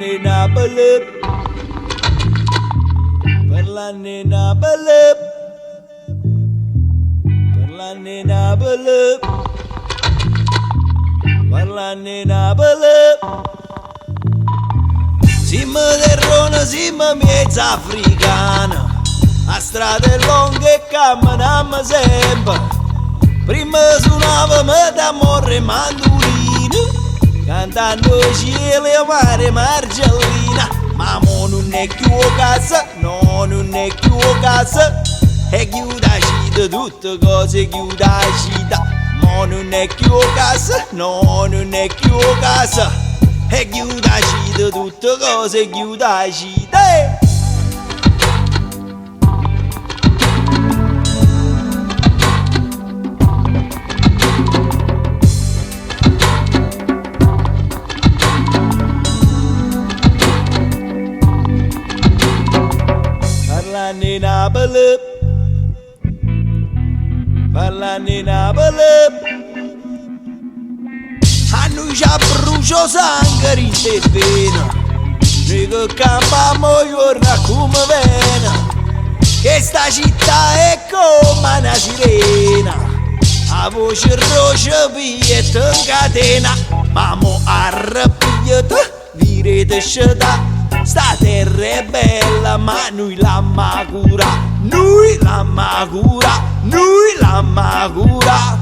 nena belep, parla nena belep, parla nena belep, parla nena belep. Simma terrona, simma miezza africana, a strade lunghe e camminammo sempre. Prima suonavamo d'amore mandolino, cantando cielo e mare margellina. Ma mo non è più casa, no, non è più casa, è chiusa città, tutte cose chiusa città. Mo non è più casa, no, non è più casa, è chiusa città, tutte cose chiusa città. Parla nena belep, parla nena belep. A noi già brucio sangue in te vena, noi che campiamo giorno come vena, che sta città è come una sirena, a voce roce pietta in catena. Ma mo arrabbiate, virete scetà. Sta terra è bella ma noi l'amma cura, noi l'amma cura, noi l'amma cura.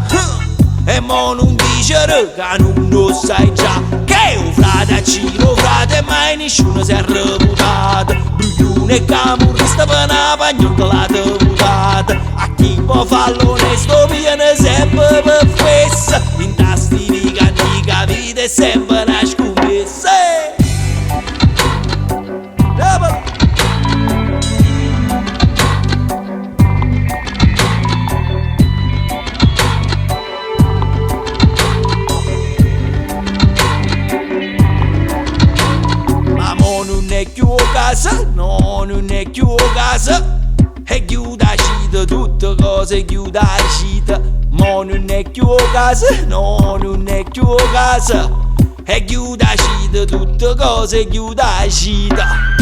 E mo non dicere che non lo sai già, che un frate a Ciro, frate mai nessuno si è reputato. Bruglione e camurrista per una pagnottola deputata. A chi può farlo onesto viene sempre per fessa, in tasti di cantica vita è sempre una scommessa. Ma mo non è più casa, no, non è più casa, è chiusa città, tutte cose chiusa città. Mo non è più casa, no, non è più casa, è chiusa città, tutte cose chiusa città.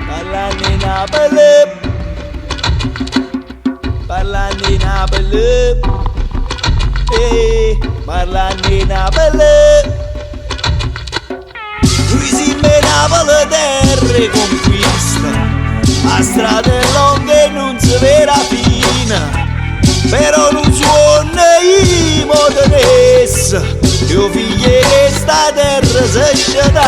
Parla nena belep, parla nena belep, parla nena belep. Lui si menava le terre conquista, a strade lunghe non si vera fine, però non suona i motoressa. Io figlio che sta terra si scedassa.